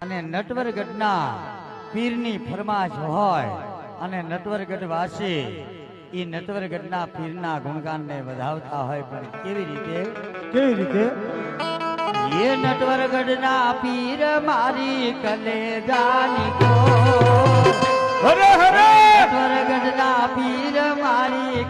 અને નટવરગઢના પીરની ફરમાશ હોય અને નટવરગઢ વાસી એ નટવરગઢના પીરના ગુણગાનને વધાવતા હોય પણ કેવી રીતે એ નટવરગઢના પીર મારી કલેજાની કો હરે હરે નટવરગઢના પીર મારી